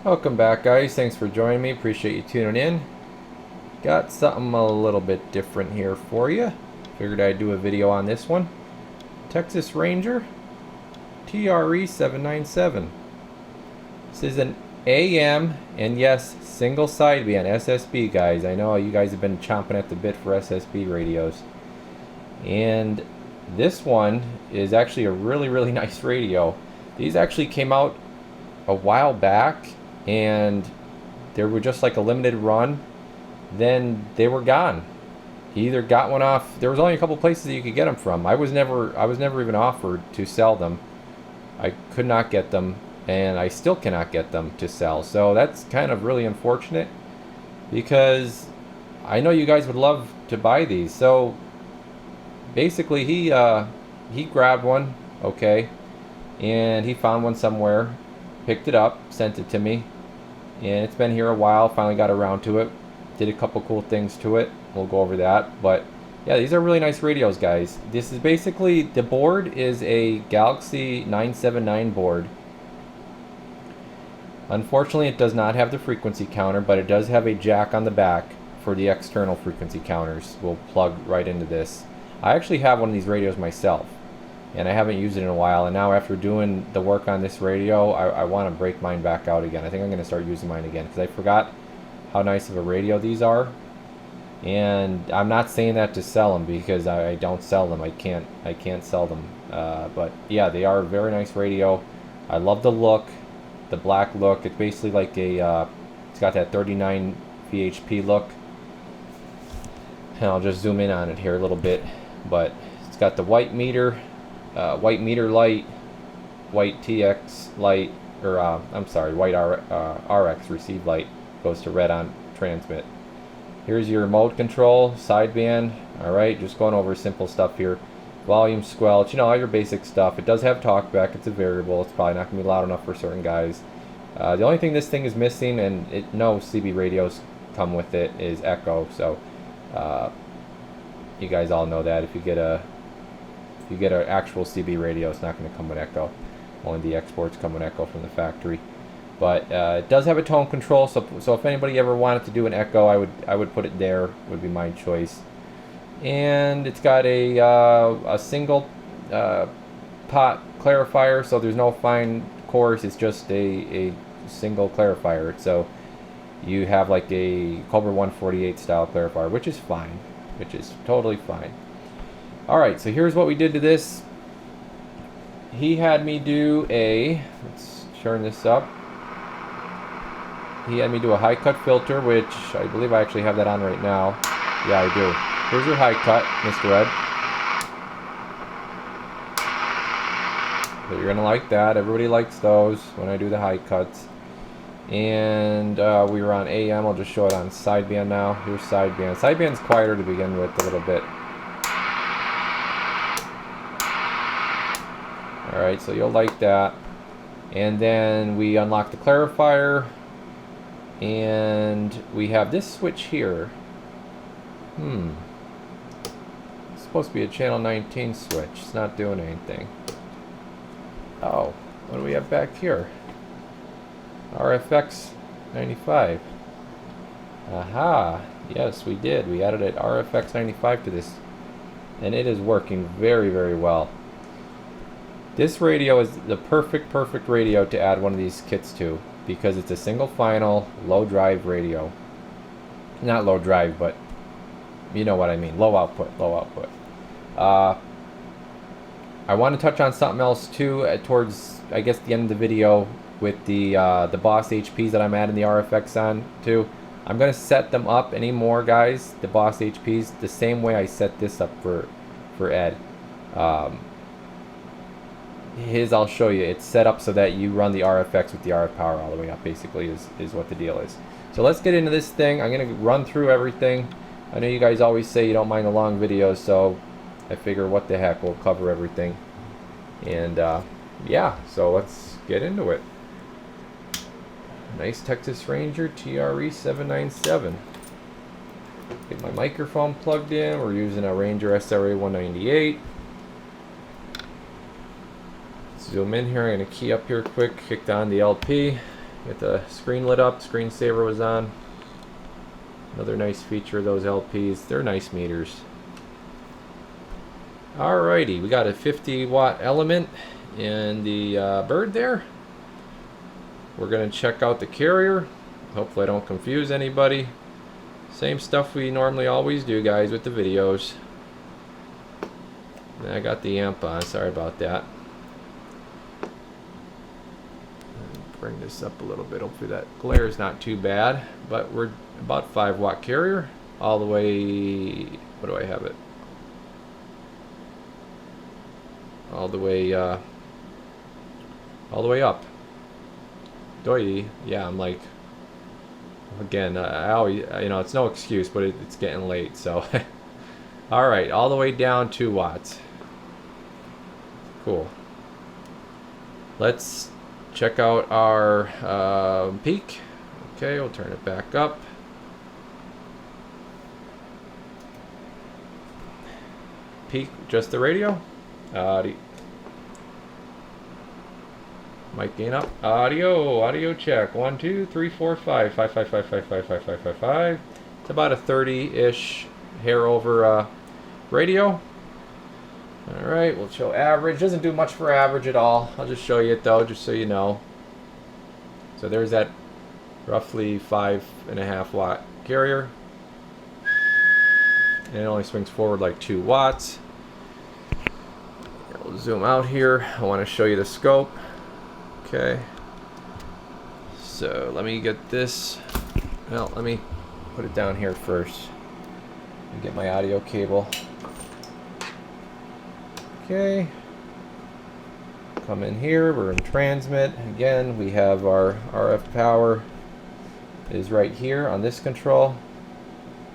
Welcome back, guys. Thanks for joining me. Appreciate you tuning in. Got something a little bit different here for you. Figured I'd do a video on this one. Texas Ranger TRE-797. This is an AM and yes, single sideband SSB, guys. I know you guys have been chomping at the bit for SSB radios. And this one is actually a really nice radio. These actually came out a while back and they were just like a limited run. Then they were gone. You either got one off. There was only a couple places that you could get them from. I was never even offered to sell them. I could not get them, and I still cannot get them to sell. So that's kind of really unfortunate because I know you guys would love to buy these. So basically, he grabbed one, okay, and he found one somewhere, picked it up, sent it to me, and it's been here a while. Finally got around to it. Did a couple cool things to it. We'll go over that. But yeah, these are really nice radios, guys. This is basically, the board is a Galaxy 979 board. Unfortunately, it does not have the frequency counter, but it does have a jack on the back for the external frequency counters. We'll plug right into this. I actually have one of these radios myself, and I haven't used it in a while, and now after doing the work on this radio, I want to break mine back out again. I think I'm going to start using mine again because I forgot how nice of a radio these are. And I'm not saying that to sell them because I don't sell them. I can't sell them. But yeah, they are a very nice radio. I love the look, the black look. It's basically like a it's got that 39 VHP look. And I'll just zoom in on it here a little bit. But it's got the white meter light, white TX light, or I'm sorry, white RX receive light. Goes to red on transmit. Here's your remote control, sideband. Alright, just going over simple stuff here. Volume, squelch, all your basic stuff. It does have talkback. It's a variable. It's probably not going to be loud enough for certain guys. The only thing this thing is missing, and no CB radios come with it, is echo. So you guys all know that. If you get an actual CB radio, it's not going to come with echo. Only the exports come with echo from the factory. But it does have a tone control, so if anybody ever wanted to do an echo, I would put it there. Would be my choice. And it's got a single pot clarifier, so there's no fine coarse. It's just a single clarifier. So you have like a Cobra 148 style clarifier, which is fine, which is totally fine. All right, so here's what we did to this. He had me do let's turn this up. He had me do a high cut filter, which I believe I actually have that on right now. Yeah, I do. Here's your high cut, Mr. Ed. So you're going to like that. Everybody likes those when I do the high cuts. And we were on AM. I'll just show it on sideband now. Here's sideband. Sideband's quieter to begin with a little bit. Alright, so you'll like that. And then we unlock the clarifier. And we have this switch here. It's supposed to be a channel 19 switch. It's not doing anything. Oh, what do we have back here? RFX-95. Aha, yes, we did. We added an RFX-95 to this, and it is working very well. This radio is the perfect radio to add one of these kits to, because it's a single final low drive radio. Not low drive, but you know what I mean. Low output. I want to touch on something else too towards, I guess, the end of the video with the Boss HPs that I'm adding the RFX on to. I'm going to set them up anymore, guys, the Boss HPs, the same way I set this up for Ed. His, I'll show you. It's set up so that you run the RFX with the RF power all the way up, basically, is what the deal is. So let's get into this thing. I'm going to run through everything. I know you guys always say you don't mind the long videos, so I figure what the heck, we'll cover everything. And yeah, so let's get into it. Nice Texas Ranger TRE-797. Get my microphone plugged in. We're using a Ranger SRA 198. Zoom in here. I'm going to key up here quick. Kicked on the LP. Get the screen lit up, screensaver was on. Another nice feature of those LPs. They're nice meters. Alrighty, we got a 50-watt element in the bird there. We're going to check out the carrier. Hopefully I don't confuse anybody. Same stuff we normally always do, guys, with the videos. I got the amp on, sorry about that. Bring this up a little bit. Hopefully that glare is not too bad, but we're about 5-watt carrier all the way. What do I have it? All the way up. Doy, yeah, I'm like, again, I always, you know, it's no excuse, but it's getting late, so. All right, all the way down 2 watts. Cool. Let's check out our peak. Okay, we'll turn it back up. Peak, just the radio. Mic gain up. Audio check. 1, 2, 3, 4, 5, 5, 5, 5, 5, 5, 5, 5, 5, 5. It's about a 30-ish hair over radio. All right, we'll show average. Doesn't do much for average at all. I'll just show you it though, just so you know. So there's that roughly 5.5 watt carrier, and it only swings forward like 2 watts. We'll zoom out here. I want to show you the scope. Okay, so let me get this. Well, let me put it down here first and get my audio cable. Okay, come in here, we're in transmit. Again, we have our RF power is right here on this control.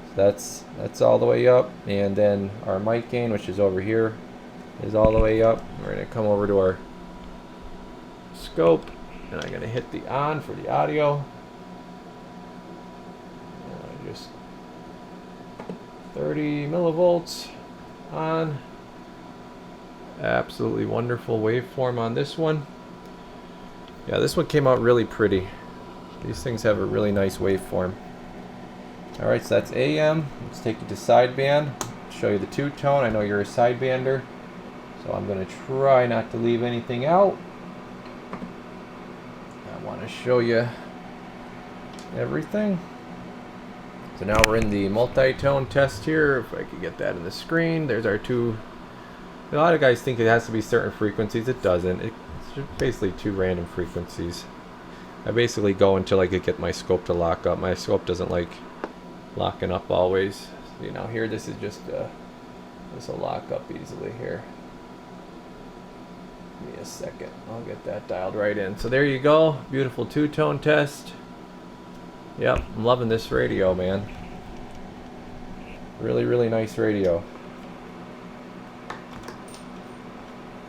So that's all the way up, and then our mic gain, which is over here, is all the way up. We're going to come over to our scope, and I'm going to hit the on for the audio. Just 30 millivolts on. Absolutely wonderful waveform on this one. Yeah, this one came out really pretty. These things have a really nice waveform. Alright, so that's AM. Let's take you to sideband. Show you the two-tone. I know you're a sidebander, so I'm going to try not to leave anything out. I want to show you everything. So now we're in the multi-tone test here. If I could get that in the screen. There's our two. A lot of guys think it has to be certain frequencies. It doesn't. It's basically 2 random frequencies. I basically go until I could get my scope to lock up. My scope doesn't like locking up always. You know, here this is just this will lock up easily here. Give me a second. I'll get that dialed right in. So there you go. Beautiful 2-tone test. Yep, I'm loving this radio, man. Really, really nice radio.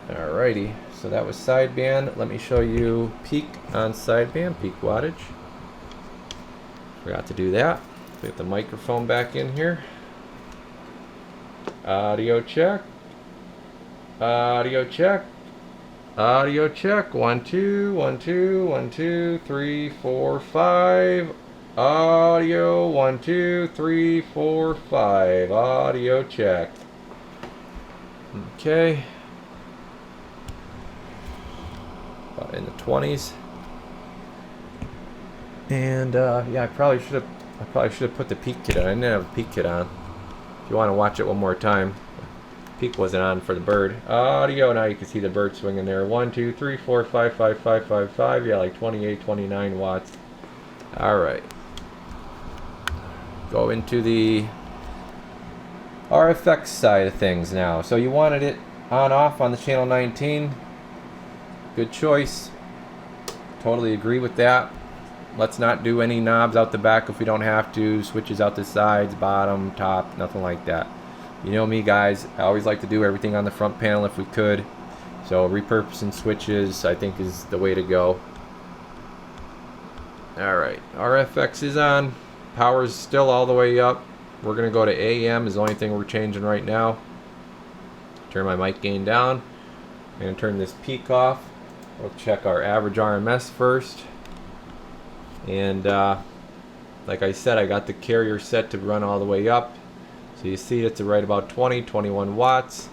Alrighty, so that was sideband. Let me show you peak on sideband, peak wattage. Forgot to do that. Get the microphone back in here. Audio check. Audio check. Audio check. 1, 2, 1, 2, 1, 2, 3, 4, 5. Audio 1, 2, 3, 4, 5. Audio check. Okay. In the 20s, and yeah, I probably should have put the peak kit on. I didn't have a peak kit on. If you want to watch it one more time, peak wasn't on for the bird. Audio, now you can see the bird swinging there. 1, 2, 3, 4, 5, 5, 5, 5, 5. Yeah, like 28, 29 watts. All right. Go into the RFX side of things now. So you wanted it on/off on the channel 19. Good choice. Totally agree with that. Let's not do any knobs out the back if we don't have to. Switches out the sides, bottom, top, nothing like that. You know me, guys. I always like to do everything on the front panel if we could. So repurposing switches, I think, is the way to go. Alright, RFX is on. Power's still all the way up. We're going to go to AM is the only thing we're changing right now. Turn my mic gain down. I'm going to turn this peak off. We'll check our average RMS first. And like I said, I got the carrier set to run all the way up. So you see it's right about 21 watts.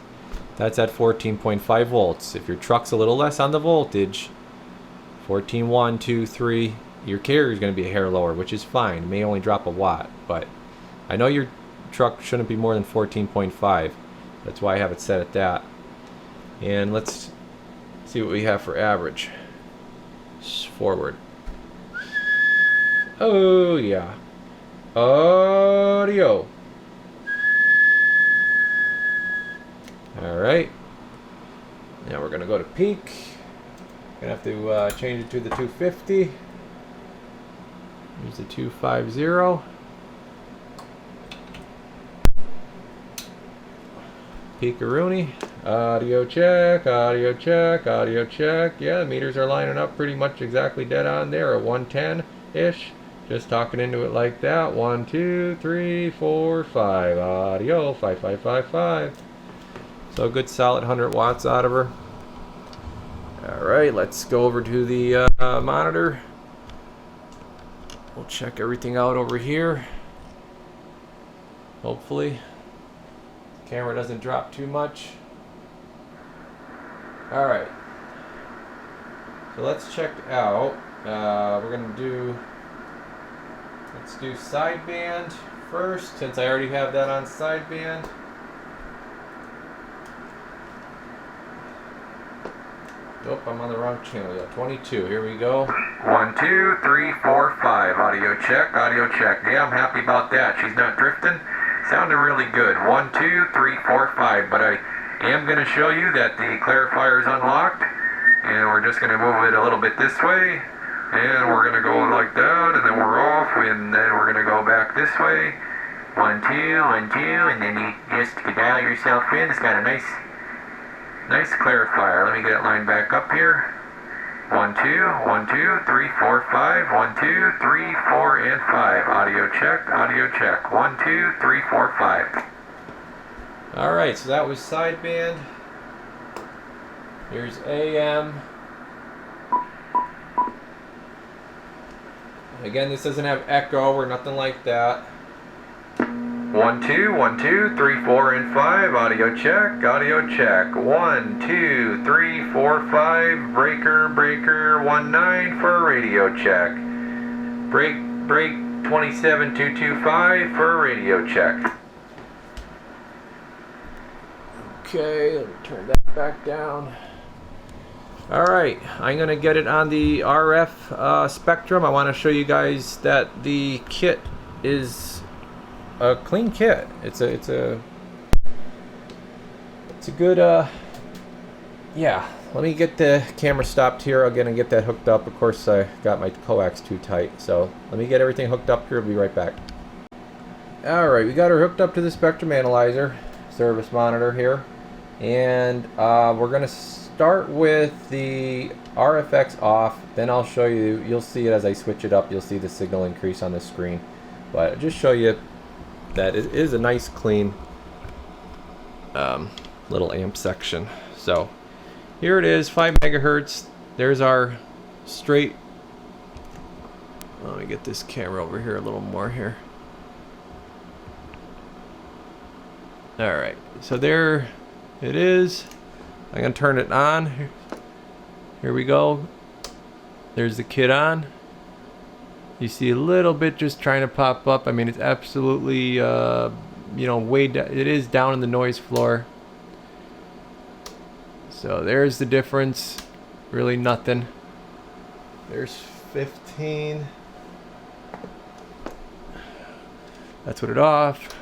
That's at 14.5 volts. If your truck's a little less on the voltage, 14, 1, 2, 3, your carrier is going to be a hair lower, which is fine. It may only drop a watt, but I know your truck shouldn't be more than 14.5. That's why I have it set at that. And let's see what we have for average. Forward. Oh yeah. Audio. Alright. Now we're gonna go to peak. Gonna have to change it to the 250. Here's the 250. Peakaroonie. Audio check, audio check, audio check. Yeah, the meters are lining up pretty much exactly dead on there at 110-ish. Just talking into it like that. 1, 2, 3, 4, 5. Audio, 5, 5, 5, 5. So a good solid 100 watts out of her. Alright, let's go over to the monitor. We'll check everything out over here. Hopefully. Camera doesn't drop too much. Alright. So let's check out. Let's do sideband first, since I already have that on sideband. Oh, I'm on the wrong channel. Yeah, 22. Here we go. 1, 2, 3, 4, 5. Audio check, audio check. Yeah, I'm happy about that. She's not drifting. Sounded really good. 1, 2, 3, 4, 5. But I am going to show you that the clarifier is unlocked. And we're just going to move it a little bit this way. And we're going to go like that. And then we're off. And then we're going to go back this way. 1, 2, 1, 2. And then you just dial yourself in. It's got a nice clarifier. Let me get it lined back up here. 1, 2, 1, 2, 3, 4, 5. 1, 2, 3, 4, and 5. Audio check, audio check. 1, 2, 3, 4, 5. Alright, so that was sideband. Here's AM. Again, this doesn't have echo or nothing like that. 1, 2, 1, 2, 3, 4, and 5. Audio check, audio check. 1, 2, 3, 4, 5. Breaker, breaker. 1, 9 for a radio check. Break, 27225 for a radio check. Okay, let me turn that back down. Alright, I'm going to get it on the RF spectrum. I want to show you guys that the kit is a clean kit. It's a good yeah. Let me get the camera stopped here again and get that hooked up. Of course, I got my coax too tight, so let me get everything hooked up here. I'll be right back. Alright, we got her hooked up to the spectrum analyzer service monitor here, and we're gonna start with the RFX off, then I'll show you. You'll see it as I switch it up. You'll see the signal increase on the screen, but I'll just show you that it is a nice clean little amp section. So here it is, 5 megahertz. There's our straight. Let me get this camera over here a little more here. Alright, so there it is. I'm going to turn it on. Here we go. There's the kit on. You see a little bit just trying to pop up. I mean, it's absolutely, you know, way down. It is down in the noise floor. So there's the difference. Really nothing. There's 15. That's what it off.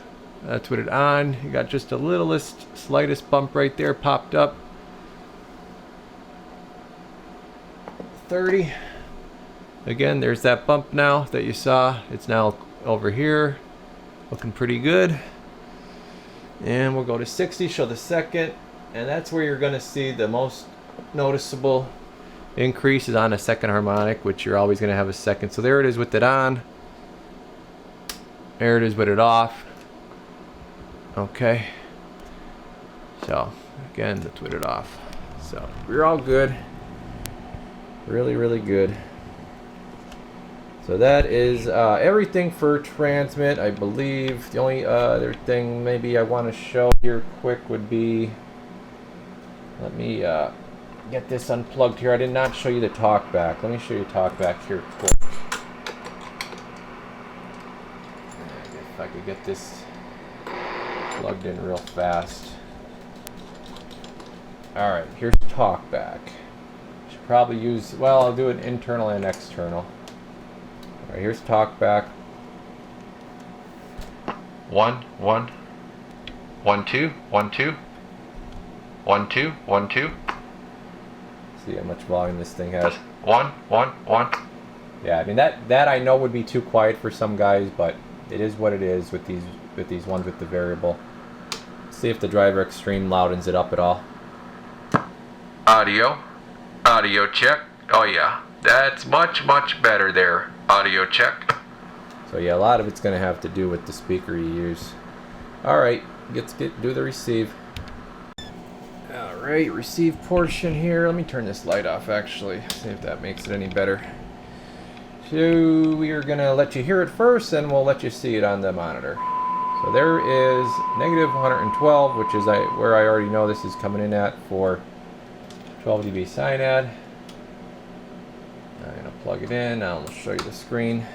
That's what it on. You got just a littlest, slightest bump right there popped up. 30. Again, there's that bump now that you saw. It's now over here, looking pretty good. And we'll go to 60, show the second, and that's where you're going to see the most noticeable increase is on a second harmonic, which you're always going to have a second. So there it is with it on. There it is with it off. Okay. So again, that's with it off. So we're all good. Really, really good. So that is everything for transmit, I believe. The only other thing maybe I want to show here quick would be, let me get this unplugged here. I did not show you the talkback. Let me show you talkback here quick. If I could get this plugged in real fast. Alright, here's talkback. Should probably use, well, I'll do it internal and external. Alright, here's talkback. 1 1 1 2 1 2 1 2 1 2. See how much volume this thing has. 1 1 1. Yeah, I mean that I know would be too quiet for some guys, but it is what it is with these ones with the variable. See if the driver extreme loudens it up at all. Audio check. Oh yeah, that's much better there. Audio check. So yeah, a lot of it's going to have to do with the speaker you use. Alright, let's do the receive. Alright, receive portion here. Let me turn this light off actually, see if that makes it any better. So we are going to let you hear it first, and we'll let you see it on the monitor. So there is negative 112, which is where I already know this is coming in at for 12 dB SINAD. I'm going to plug it in. I'll show you the screen.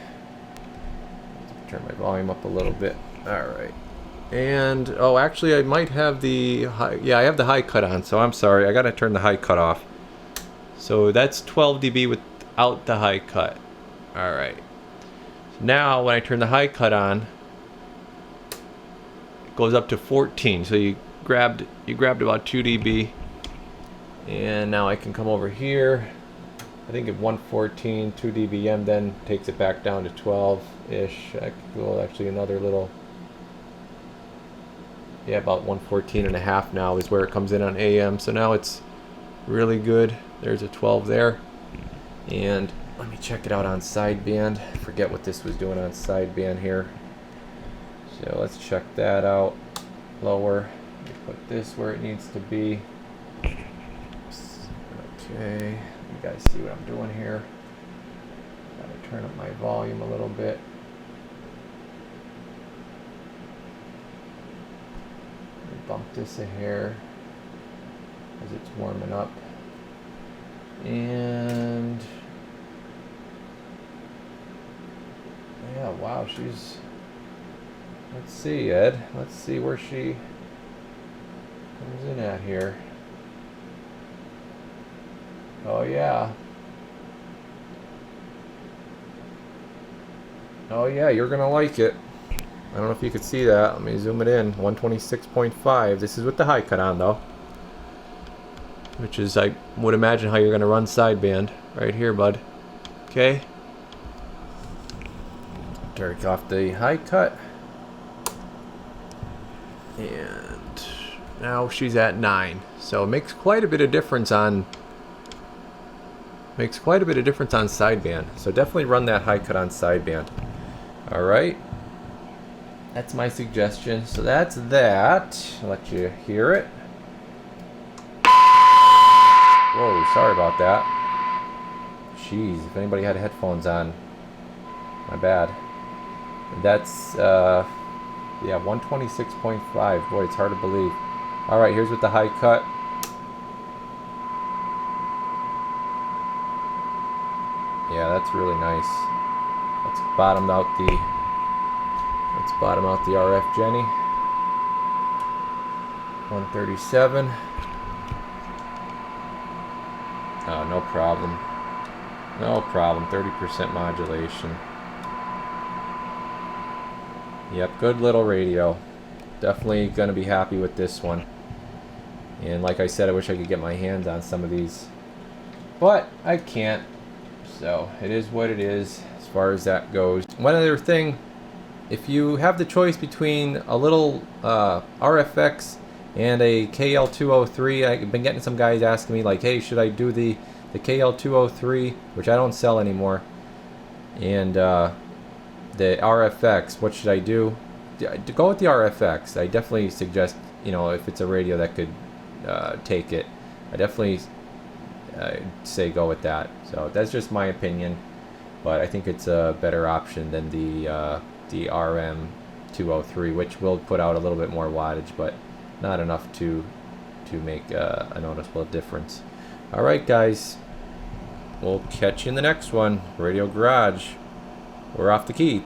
Turn my volume up a little bit. Alright. And, oh, actually I might have the high, yeah, I have the high cut on, so I'm sorry. I got to turn the high cut off. So that's 12 dB without the high cut. Alright. So now when I turn the high cut on, it goes up to 14. So you grabbed about 2 dB. And now I can come over here. I think at 114, 2 dBm then takes it back down to 12-ish. I could go actually another little, yeah, about 114 and a half now is where it comes in on AM. So now it's really good. There's a 12 there. And let me check it out on sideband. I forget what this was doing on sideband here. So let's check that out. Lower. Let me put this where it needs to be. Okay. You guys see what I'm doing here. Gotta turn up my volume a little bit. Bump this a hair as it's warming up. And yeah, wow, she's, let's see, Ed, let's see where she comes in at here. Oh yeah. Oh yeah, you're gonna like it. I don't know if you could see that. Let me zoom it in. 126.5. This is with the high cut on though. Which is, I would imagine, how you're gonna run sideband. Right here, bud. Okay. Turn off the high cut. And now she's at 9. So it makes quite a bit of difference on sideband. So definitely run that high cut on sideband. Alright. That's my suggestion. So that's that. I'll let you hear it. Whoa, sorry about that. Jeez, if anybody had headphones on, my bad. That's yeah, 126.5. Boy, it's hard to believe. Alright, here's with the high cut. Yeah, that's really nice. Let's bottom out the RF Jenny. 137. Oh, no problem. No problem. 30% modulation. Yep, good little radio. Definitely gonna be happy with this one. And like I said, I wish I could get my hands on some of these, but I can't. So it is what it is as far as that goes. One other thing, if you have the choice between a little RFX and a KL203, I've been getting some guys asking me like, hey, should I do the KL203, which I don't sell anymore, and the RFX, what should I do? To go with the RFX, I definitely suggest, you know, if it's a radio that could take it, I definitely say go with that. So that's just my opinion. but I think it's a better option than the RM203, which will put out a little bit more wattage, but not enough to make a noticeable difference. All right, guys, we'll catch you in the next one. Radio Garage, we're off the key.